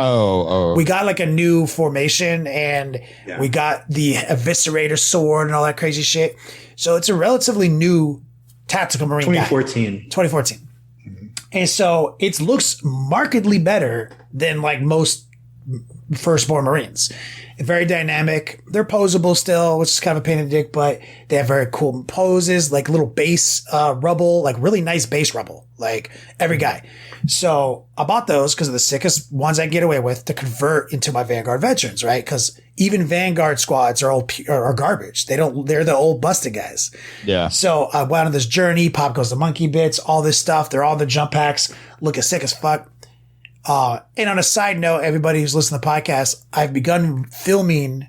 we got like a new formation and we got the Eviscerator sword and all that crazy shit. So it's a relatively new tactical Marine 2014. Mm-hmm. And so it looks markedly better than like most firstborn Marines. Very dynamic. They're posable still, which is kind of a pain in the dick, but they have very cool poses, like little base rubble, like really nice base rubble, like every guy. So I bought those because of the sickest ones I can get away with to convert into my Vanguard veterans, right? Because even Vanguard squads are garbage. They're the old busted guys. Yeah. So I went on this journey. Pop goes the monkey bits, all this stuff. They're all the jump packs, looking sick as fuck. And on a side note, everybody who's listening to the podcast, I've begun filming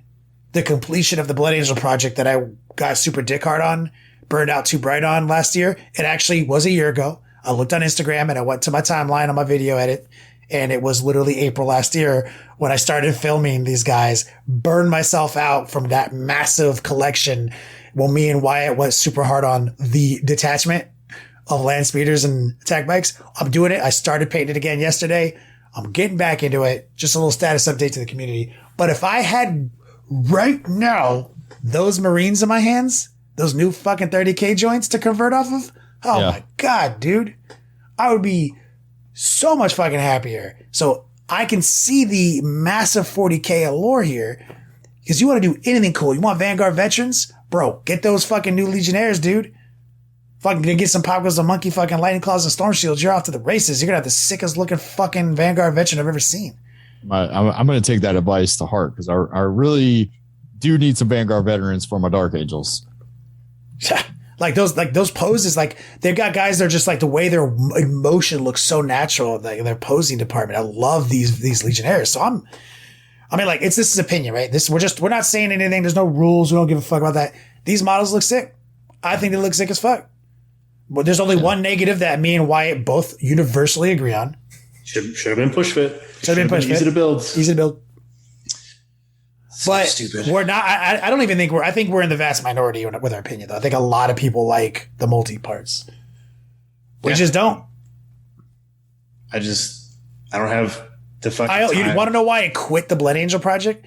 the completion of the Blood Angel project that I got super dick hard on, burned out too bright on last year. It actually was a year ago. I looked on Instagram and I went to my timeline on my video edit, and it was literally April last year when I started filming these guys, burned myself out from that massive collection when me and Wyatt went super hard on the detachment of land speeders and attack bikes. I'm doing it. I started painting it again yesterday. I'm getting back into it. Just a little status update to the community. But if I had right now those Marines in my hands, those new fucking 30K joints to convert off of, my God, dude, I would be so much fucking happier. So I can see the massive 40K allure here because you want to do anything cool. You want Vanguard veterans? Bro, get those fucking new Legionnaires, dude. Fucking gonna get some Pop Goes the Monkey fucking Lightning Claws and Storm Shields. You're off to the races. You're gonna have the sickest looking fucking Vanguard veteran I've ever seen. I'm gonna take that advice to heart because I really do need some Vanguard veterans for my Dark Angels. like those poses, like they've got guys that are just like the way their emotion looks so natural, like their posing department. I love these Legionnaires. So this is opinion, right? We're not saying anything. There's no rules. We don't give a fuck about that. These models look sick. I think they look sick as fuck. But there's only one negative that me and Wyatt both universally agree on. Should have been push fit. Should have been push fit. Easy to build. But stupid. We're not. I don't even think I think we're in the vast minority with our opinion, though. I think a lot of people like the multi parts. We just don't. I don't have the fucking time. You want to know why I quit the Blood Angel project?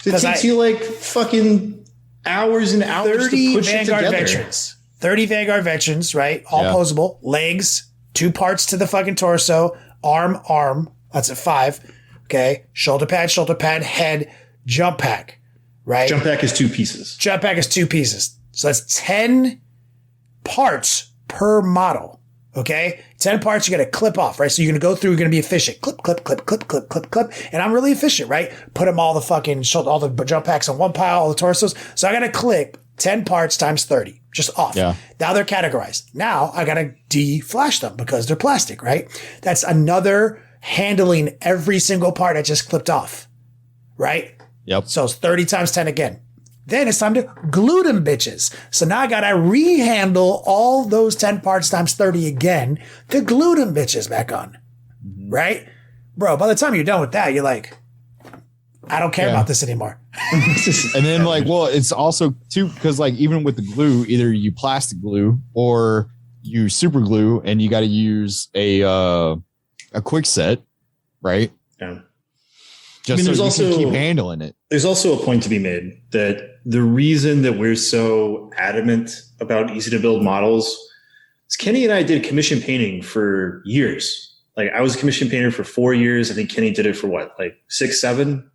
It takes you like fucking hours and hours 30 to push Vanguard it together. veterans. 30 Vanguard veterans, right? All posable. Legs, 2 parts to the fucking torso. Arm. That's at 5. Okay. Shoulder pad, head, jump pack, right? Jump pack is 2 pieces. So that's 10 parts per model. Okay. 10 parts you got to clip off, right? So you're going to go through, you're going to be efficient. Clip. And I'm really efficient, right? Put them all the jump packs on one pile, all the torsos. So I got to clip 10 parts times 30, just off. Yeah. Now they're categorized. Now I got to de-flash them because they're plastic, right? That's another handling every single part I just clipped off, right? Yep. So it's 30 times 10 again. Then it's time to glue them bitches. So now I got to rehandle all those 10 parts times 30 again to glue them bitches back on, right? Bro, by the time you're done with that, you're like, I don't care about this anymore. And then it's also too, because like even with the glue, either you plastic glue or you super glue, and you got to use a quick set, right? Yeah. Just so you can keep handling it. There's also a point to be made that the reason that we're so adamant about easy to build models is Kenny and I did commission painting for years. Like I was a commission painter for 4 years. I think Kenny did it for what, like 6, 7,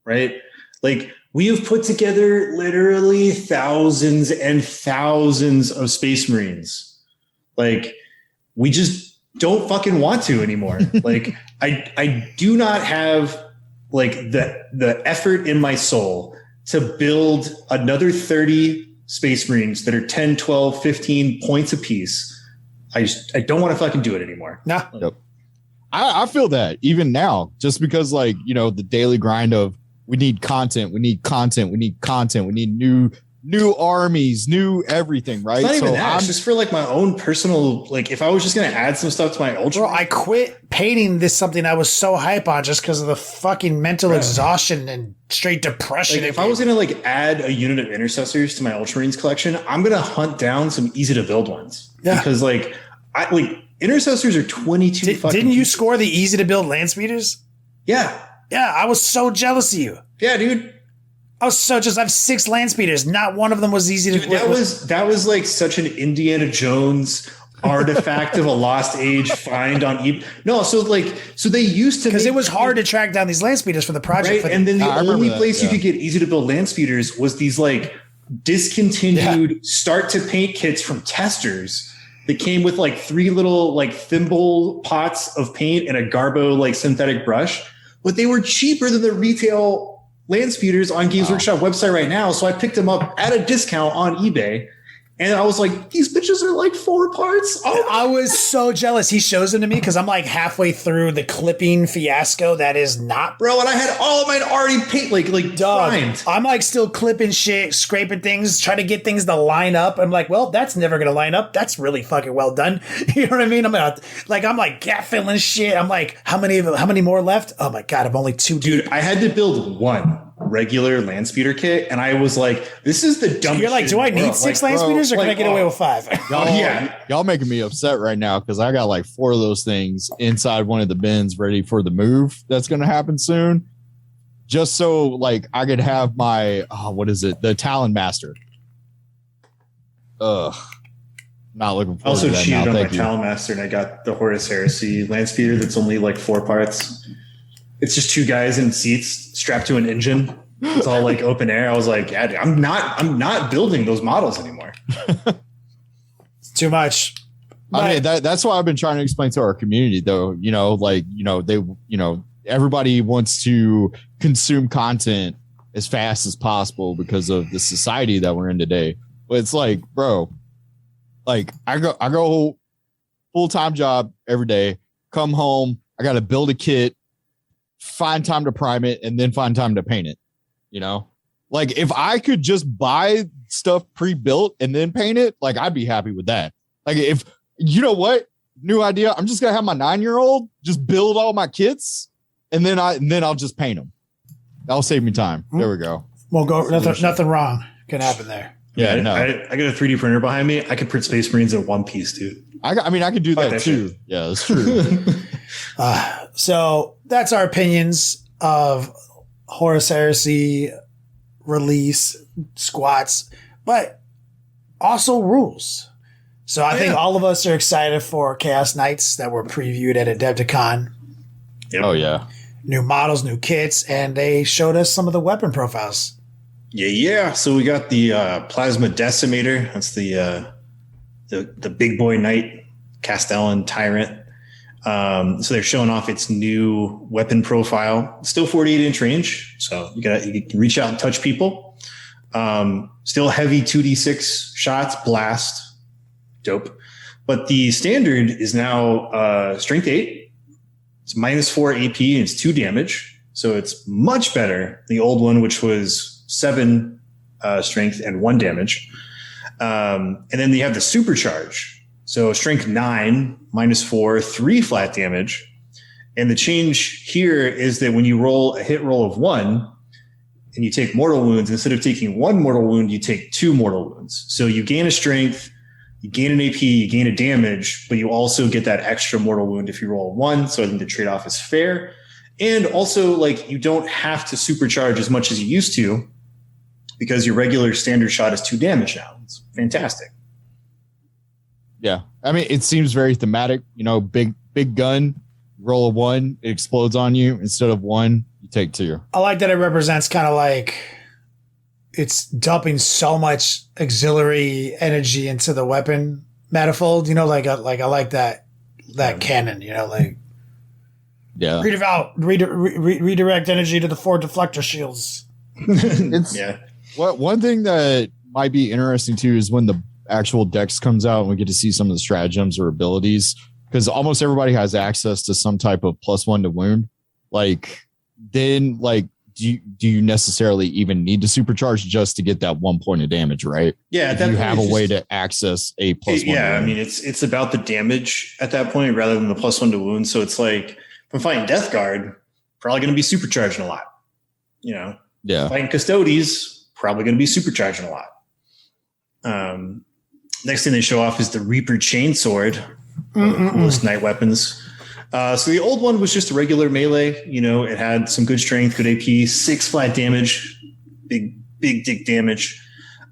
right? Like we have put together literally thousands and thousands of Space Marines. Like we just don't fucking want to anymore. Like I do not have like the effort in my soul to build another 30 Space Marines that are 10, 12, 15 points apiece. I don't want to fucking do it anymore. Nah. Yep. I feel that even now, just because like, you know, the daily grind of we need content, we need new armies, new everything, right? It's not even that. It's just for like my own personal, like if I was just going to add some stuff to my Ultra. Bro, I quit painting this something I was so hype on just because of the fucking mental exhaustion and straight depression. Like if I was going to like add a unit of intercessors to my Ultramarines collection, I'm going to hunt down some easy to build ones. Yeah. Because like intercessors are 22 Didn't you score the easy to build land speeders? Yeah. Yeah, I was so jealous of you. Yeah, dude. I have 6 land speeders. Not one of them was easy to build. That was like such an Indiana Jones artifact of a lost age find on eBay. No, so they used to, because it was hard to track down these land speeders for the project. Right? And then the only place you could get easy to build land speeders was these like discontinued start to paint kits from testers that came with like 3 little like thimble pots of paint and a Garbo like synthetic brush, but they were cheaper than the retail land speeders on Games Workshop website right now. So I picked them up at a discount on eBay. And I was like, these bitches are like 4 parts. Oh, I was so jealous. He shows them to me because I'm like halfway through the clipping fiasco that is not. Bro, and I had all of mine already paint, like primed. I'm like still clipping shit, scraping things, trying to get things to line up. I'm like, well, that's never going to line up. That's really fucking well done. You know what I mean? I'm like gap filling shit. I'm like, how many more left? Oh my God, I'm only 2 deep. Dude, I had to build 1 regular land speeder kit, and I was like, this is the dumbest. You're like, do I need 6 land speeders, or can I get away with 5? Y'all making me upset right now because I got like 4 of those things inside one of the bins ready for the move that's going to happen soon, just so like I could have my the Talon Master. Not looking forward also to that. cheated now. on my Thank you. Talon Master, and I got the Horus Heresy land speeder that's only like 4 parts. It's just 2 guys in seats strapped to an engine. It's all like open air. I was like, yeah, I'm not building those models anymore. It's too much. I mean, that's why I've been trying to explain to our community, though. You know, like, you know, everybody wants to consume content as fast as possible because of the society that we're in today. But it's like, bro, like I go full-time job every day, come home, I got to build a kit, find time to prime it, and then find time to paint it. You know, like if I could just buy stuff pre-built and then paint it, like I'd be happy with that. Like if, you know what, new idea, I'm just going to have my 9-year-old just build all my kits and then I'll just paint them. That'll save me time. There we go. Well, nothing wrong can happen there. Yeah, no. I got a 3D printer behind me. I could print Space Marines in one piece, dude. I could do that too. Shit. Yeah, that's true. So that's our opinions of Horus Heresy release squats, but also rules. So I think all of us are excited for Chaos Knights that were previewed at Adepticon. Yep. Oh yeah. New models, new kits, and they showed us some of the weapon profiles. Yeah. So we got the Plasma Decimator. That's the big boy knight, Castellan Tyrant. So they're showing off its new weapon profile. Still 48-inch range, so you can reach out and touch people. Still heavy 2d6 shots, blast, dope. But the standard is now strength 8. It's -4 AP and it's 2 damage, so it's much better. The old one, which was 7 strength and 1 damage, and then they have the supercharge. So strength 9, -4, 3 flat damage. And the change here is that when you roll a hit roll of 1 and you take mortal wounds, instead of taking 1 mortal wound, you take 2 mortal wounds. So you gain a strength, you gain an AP, you gain a damage, but you also get that extra mortal wound if you roll a 1. So I think the trade-off is fair. And also, like, you don't have to supercharge as much as you used to because your regular standard shot is 2 damage now. It's fantastic. Yeah. I mean, it seems very thematic, you know, big gun, roll a 1, it explodes on you. Instead of 1, you take 2. I like that it represents kind of like it's dumping so much auxiliary energy into the weapon manifold, you know, I like that cannon, you know, like. Yeah. Redirect energy to the 4 deflector shields. It's one thing that might be interesting too is when the actual dex comes out and we get to see some of the stratagems or abilities, because almost everybody has access to some type of +1 to wound. Like, then, like, do you necessarily even need to supercharge just to get that 1 point of damage, right? Yeah, if you have a way to access a +1. Yeah, I mean, it's about the damage at that point rather than the +1 to wound. So it's like, if I'm fighting Death Guard, probably going to be supercharging a lot. You know, fighting Custodes, probably going to be supercharging a lot. Next thing they show off is the Reaper Chainsword, one of the coolest knight weapons. So the old one was just a regular melee. You know, it had some good strength, good AP, 6 flat damage, big dick damage.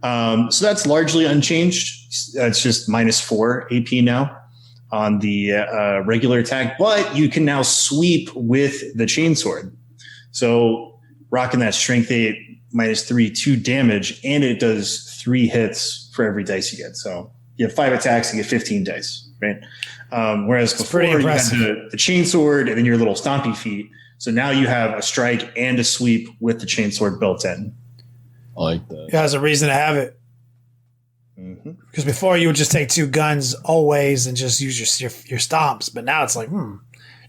So that's largely unchanged. It's just -4 AP now on the regular attack, but you can now sweep with the chainsword. So rocking that strength 8, -3, 2 damage, and it does 3 hits for every dice you get. So you have 5 attacks and get 15 dice, right? Whereas before you had the chainsword and then your little stompy feet. So now you have a strike and a sweep with the chainsword built in. I like that. It has a reason to have it. Because before you would just take 2 guns always and just use your stomps, but now it's like,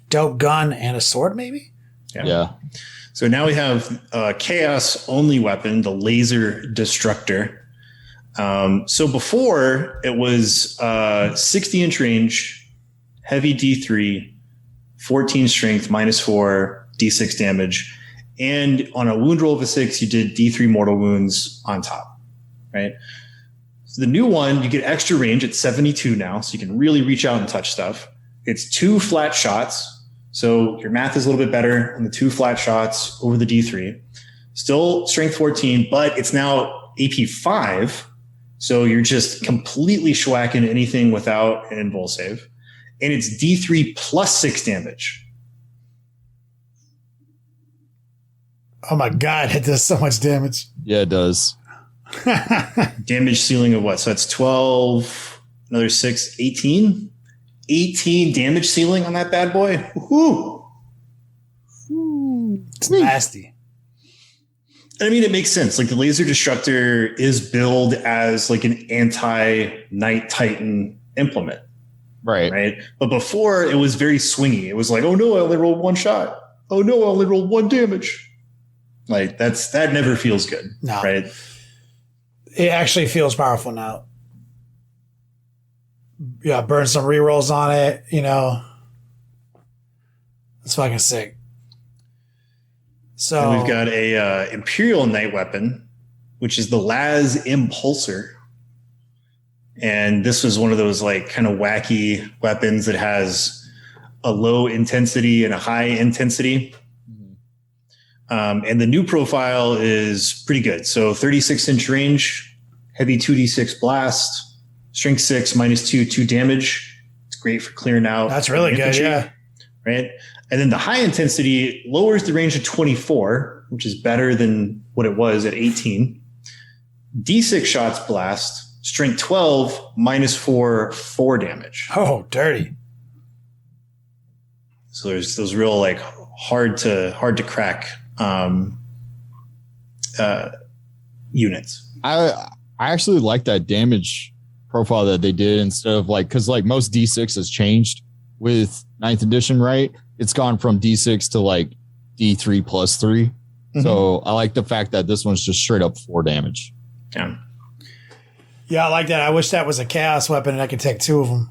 dope gun and a sword maybe? Yeah. So now we have a chaos only weapon, the Laser Destructor. So before it was 60-inch range, heavy D3, 14 strength, -4, D6 damage. And on a wound roll of a 6, you did D3 mortal wounds on top, right? So the new one, you get extra range at 72 now, so you can really reach out and touch stuff. It's 2 flat shots. So your math is a little bit better on the 2 flat shots over the D3. Still strength 14, but it's now AP 5. So you're just completely schwacking anything without an invul save. And it's D3 plus 6 damage. Oh my God, it does so much damage. Yeah, it does. Damage ceiling of what? So that's 12, another 6, 18? 18 damage ceiling on that bad boy. Woohoo! It's nasty. I mean, it makes sense. Like the Laser Destructor is billed as like an anti-Knight Titan implement. Right. But before it was very swingy. It was like, oh no, I only rolled 1 shot. Oh no, I only rolled 1 damage. Like that never feels good. No. Right. It actually feels powerful now. Yeah, burn some rerolls on it, you know. It's fucking sick. So and we've got a Imperial Knight weapon, which is the Laz Impulsor. And this was one of those like kind of wacky weapons that has a low intensity and a high intensity. And the new profile is pretty good. So 36-inch range, heavy 2d6 blast, strength 6, -2, 2 damage. It's great for clearing out. That's really good, yeah. Right. And then the high intensity lowers the range to 24, which is better than what it was at 18. D6 shots blast, strength 12, -4, 4 damage. Oh, dirty. So there's those real like hard to crack units. I actually like that damage profile that they did instead of like, because like most D6 has changed with 9th edition, right? It's gone from D6 to like D3 plus 3. Mm-hmm. So I like the fact that this one's just straight up 4 damage. Yeah, I like that. I wish that was a chaos weapon and I could take 2 of them.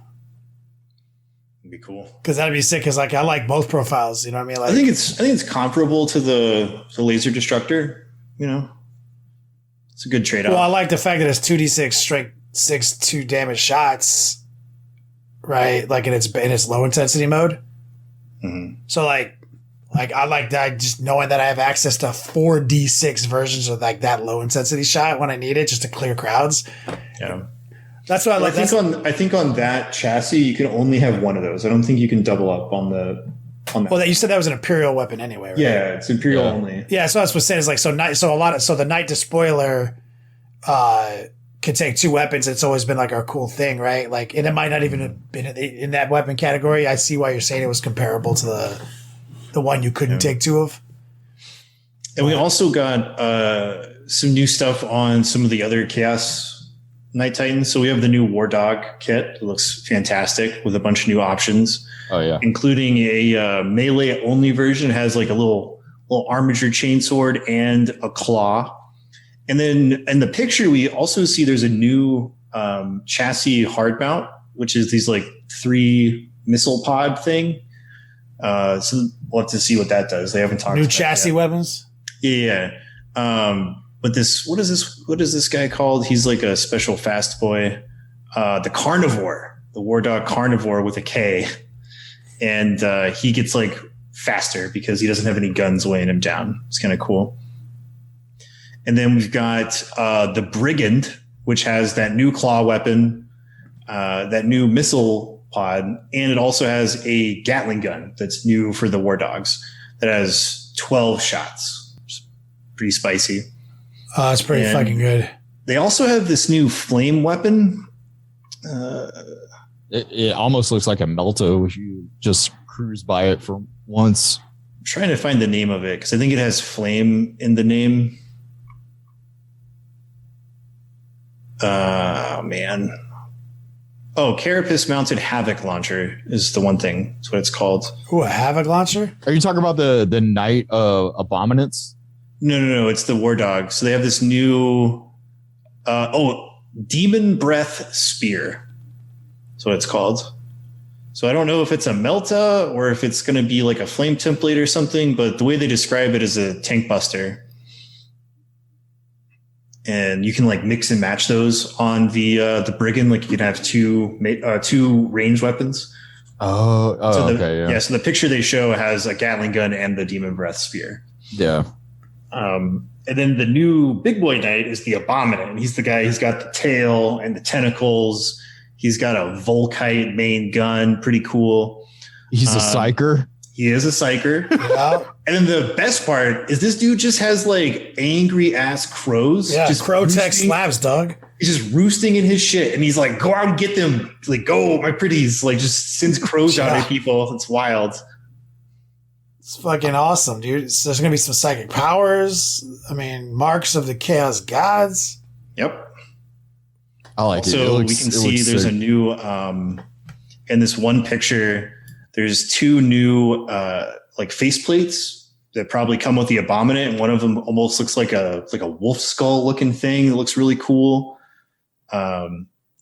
It'd be cool. Because that'd be sick. Because like I like both profiles. You know what I mean? Like, I think it's comparable to the Laser Destructor. You know, it's a good trade-off. Well, I like the fact that it's 2d6 strength 6, 2 damage shots, right? Like in its low intensity mode. Mm-hmm. So like I like that, just knowing that I have access to 4d6 versions of like that low intensity shot when I need it, just to clear crowds. Yeah. That's what I like. I think on that chassis you can only have one of those. I don't think you can double up on that. Well, you said that was an Imperial weapon anyway, right? Yeah, it's Imperial only. Yeah, so that's what I'm saying is like so the Knight Despoiler can take 2 weapons. It's always been like our cool thing, right? Like, and it might not even have been in that weapon category. I see why you're saying it was comparable to the one you couldn't take two of. And we also got some new stuff on some of the other Chaos Knight Titans. So we have the new War Dog kit. It looks fantastic with a bunch of new options. Oh yeah, including a melee only version. It has like a little armature chainsword and a claw. And then in the picture, we also see there's a new chassis hard mount, which is these like 3 missile pod thing. So we'll have to see what that does. They haven't talked new about chassis yet. weapons. Yeah. But what is this guy called? He's like a special fast boy. The Carnivore, the War Dog Carnivore with a K. And he gets like faster because he doesn't have any guns weighing him down. It's kind of cool. And then we've got the Brigand, which has that new claw weapon, that new missile pod, and it also has a Gatling gun that's new for the War Dogs that has 12 shots. It's pretty spicy. It's pretty fucking good. They also have this new flame weapon. it almost looks like a Melto if you just cruise by it for once. I'm trying to find the name of it because I think it has flame in the name. Man. Oh, Carapace Mounted Havoc Launcher is the one thing. That's what it's called. Ooh, a Havoc launcher? Are you talking about the Knight of Abominance? No. It's the War Dog. So they have this new, Demon Breath Spear. That's what it's called. So I don't know if it's a Melta or if it's going to be like a flame template or something, but the way they describe it is a tank buster. And you can like mix and match those on the Brigand. Like you can have two ranged weapons. Okay. Yeah. So the picture they show has a Gatling gun and the Demon Breath Spear. Yeah. And then the new big boy knight is the Abominant. He's the guy who's got the tail and the tentacles. He's got a Volkite main gun. Pretty cool. He's a psyker. He is a psyker. Yeah. And then the best part is this dude just has like angry ass crows. Yeah, just crow tech roosting. slabs, dog. He's just roosting in his shit. And he's like, go out and get them. Like, go, my pretties. Like, just sends crows out at people. It's wild. It's fucking awesome, dude. So there's going to be some psychic powers. I mean, marks of the Chaos Gods. Yep. I like it. So we can see there's a new, in this one picture, there's 2 new like faceplates that probably come with the Abominant, and one of them almost looks like a wolf skull looking thing. It looks really cool.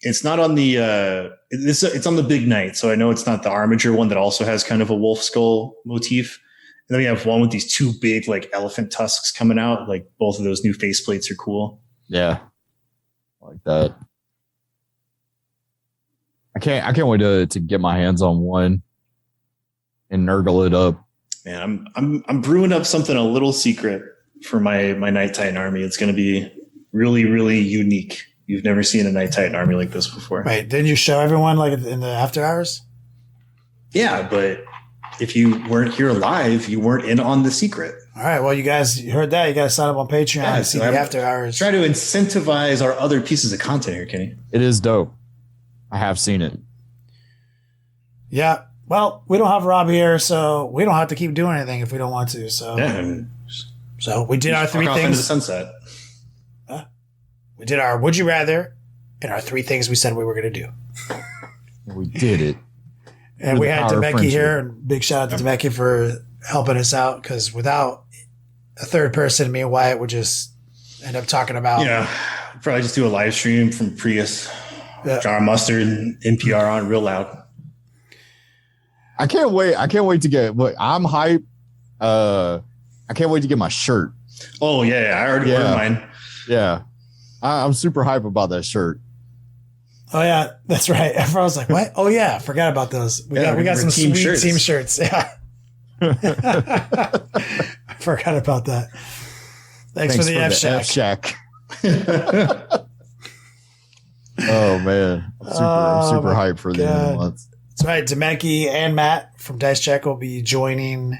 It's not on the it's on the Big Knight, so I know it's not the armature one that also has kind of a wolf skull motif. And then we have one with these 2 big like elephant tusks coming out. Like both of those new faceplates are cool. Yeah, I like that. I can't wait to get my hands on one and nurgle it up. Man, I'm brewing up something a little secret for my Night Titan army. It's going to be really, really unique. You've never seen a Night Titan army like this before. Wait, didn't you show everyone like in the after hours? Yeah, but if you weren't here live, you weren't in on the secret. All right, well, you guys heard that. You got to sign up on Patreon to see the after hours. Try to incentivize our other pieces of content here, Kenny. It is dope. I have seen it. Yeah. Well, we don't have Rob here, so we don't have to keep doing anything if we don't want to. So, so we did our 3 Fuck off into the things. sunset. We did our Would You Rather and our 3 things we said we were going to do. We did it. And With we the had power of Demeki friendship. here, and big shout out to Demeki for helping us out, because without a third person, me and Wyatt would just end up talking about. Yeah, probably just do a live stream from Prius. Yeah. Jar Mustard and NPR on real loud. I can't wait to get. Look, I'm hype. I can't wait to get my shirt. Oh yeah, I already ordered mine. Yeah, I'm super hype about that shirt. Oh yeah, that's right. Everyone was like, "What? Oh yeah, I forgot about those. We got some team sweet shirts. team shirts." Yeah, I forgot about that. Thanks for the F Shack. Oh man, I'm super hyped for the end of the month. That's right. Demeki and Matt from Dice Check will be joining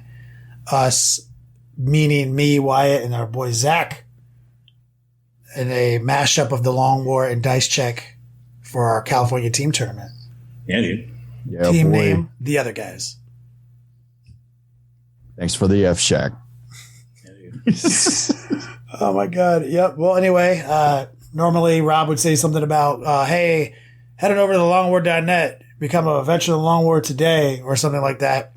us, meaning me, Wyatt, and our boy Zach, in a mashup of the Long War and Dice Check for our California team tournament. Yeah, dude. Yeah, Team boy. name, The Other Guys. Thanks for the F Shack. Oh my God. Yep. Well, anyway, normally Rob would say something about, hey, head on over to thelongwar.net, become a veteran of the Long War today, or something like that.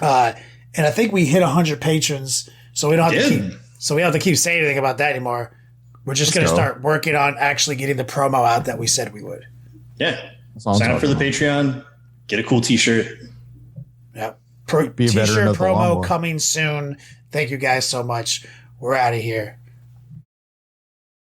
And I think we hit 100 patrons, so we don't have to keep saying anything about that anymore. We're just going to start working on actually getting the promo out that we said we would. Yeah. Sign up for the Patreon, get a cool t-shirt. Yep. Be a T-shirt veteran of the Long promo War. coming soon. Thank you guys so much. We're out of here.